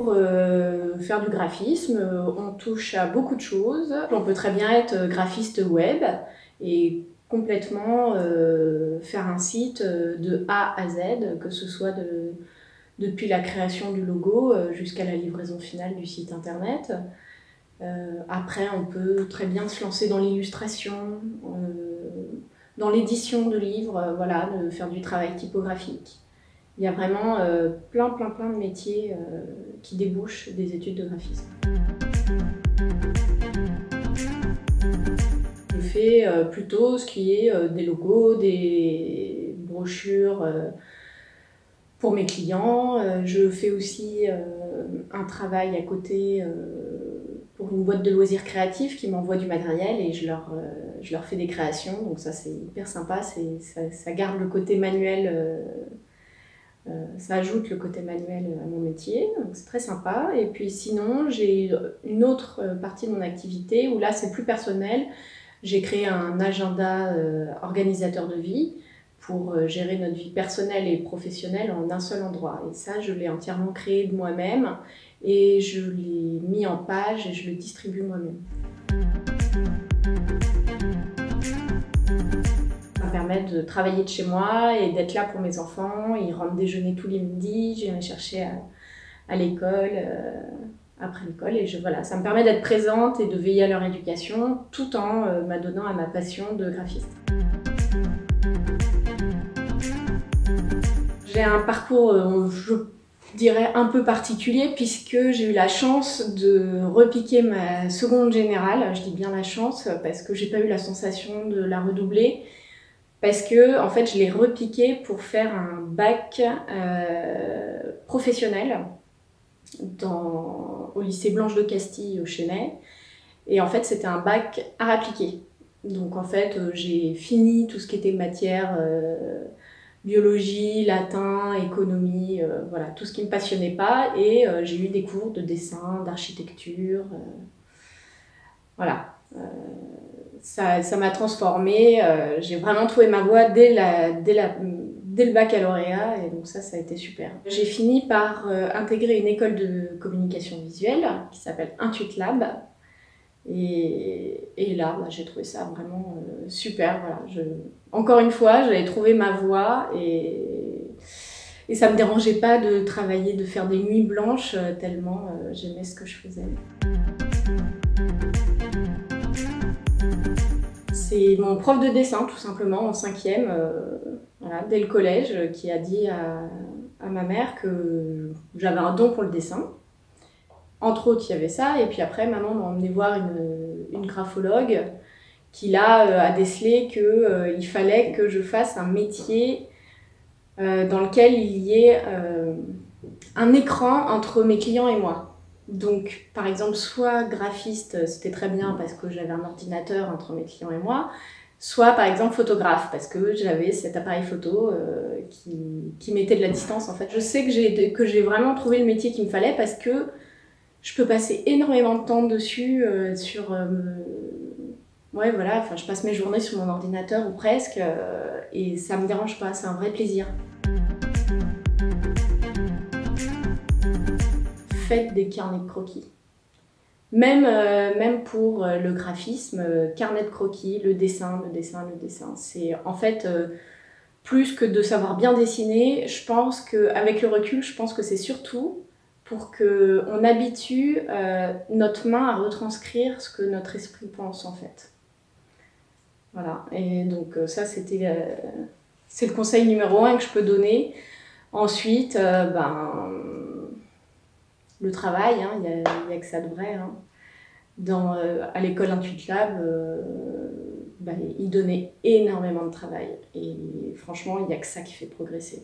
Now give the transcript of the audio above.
pour faire du graphisme, on touche à beaucoup de choses. On peut très bien être graphiste web et complètement faire un site de A à Z, que ce soit depuis la création du logo jusqu'à la livraison finale du site internet. Après, on peut très bien se lancer dans l'illustration, dans l'édition de livres, voilà, de faire du travail typographique. Il y a vraiment plein de métiers qui débouchent des études de graphisme. Je fais plutôt ce qui est des logos, des brochures pour mes clients. Je fais aussi un travail à côté pour une boîte de loisirs créatifs qui m'envoie du matériel et je leur fais des créations. Donc ça, c'est hyper sympa, ça garde le côté manuel. Ça ajoute le côté manuel à mon métier, donc c'est très sympa. Et puis sinon, j'ai une autre partie de mon activité où là c'est plus personnel. J'ai créé un agenda organisateur de vie pour gérer notre vie personnelle et professionnelle en un seul endroit. Et ça, je l'ai entièrement créé de moi-même et je l'ai mis en page et je le distribue moi-même. Permettre de travailler de chez moi et d'être là pour mes enfants. Ils rentrent déjeuner tous les midis, je viens les chercher à l'école, après l'école. Et voilà, ça me permet d'être présente et de veiller à leur éducation tout en m'adonnant à ma passion de graphiste. J'ai un parcours, je dirais, un peu particulier puisque j'ai eu la chance de repiquer ma seconde générale. Je dis bien la chance parce que j'ai pas eu la sensation de la redoubler. Parce que en fait, je l'ai repiqué pour faire un bac professionnel au lycée Blanche de Castille au Chesnay. Et en fait, c'était un bac art appliqué. Donc en fait, j'ai fini tout ce qui était matière biologie, latin, économie, voilà, tout ce qui ne me passionnait pas. Et j'ai eu des cours de dessin, d'architecture, voilà. Ça m'a transformée, j'ai vraiment trouvé ma voie dès le baccalauréat et donc ça a été super. J'ai fini par intégrer une école de communication visuelle qui s'appelle IntuitLab et là j'ai trouvé ça vraiment super. Voilà. Encore une fois, j'avais trouvé ma voie et ça me dérangeait pas de travailler, de faire des nuits blanches tellement j'aimais ce que je faisais. C'est mon prof de dessin, tout simplement, en 5e, voilà, dès le collège, qui a dit à ma mère que j'avais un don pour le dessin. Entre autres, il y avait ça, et puis après, maman m'a emmenée voir une graphologue qui, là, a décelé qu'il fallait que je fasse un métier dans lequel il y ait un écran entre mes clients et moi. Donc, par exemple, soit graphiste, c'était très bien parce que j'avais un ordinateur entre mes clients et moi, soit, par exemple, photographe, parce que j'avais cet appareil photo qui mettait de la distance, en fait. Je sais que j'ai vraiment trouvé le métier qu'il me fallait parce que je peux passer énormément de temps dessus, ouais, voilà, enfin, je passe mes journées sur mon ordinateur ou presque, et ça me dérange pas, c'est un vrai plaisir. Faites des carnets de croquis. Même pour le graphisme, carnet de croquis, le dessin. C'est en fait, plus que de savoir bien dessiner, je pense qu'avec le recul, je pense que c'est surtout pour qu'on habitue notre main à retranscrire ce que notre esprit pense en fait. Voilà, et donc ça c'est le conseil numéro 1 que je peux donner. Ensuite, le travail, hein, il y a que ça de vrai. Hein. À l'école IntuitLab, ils donnaient énormément de travail et franchement, il n'y a que ça qui fait progresser.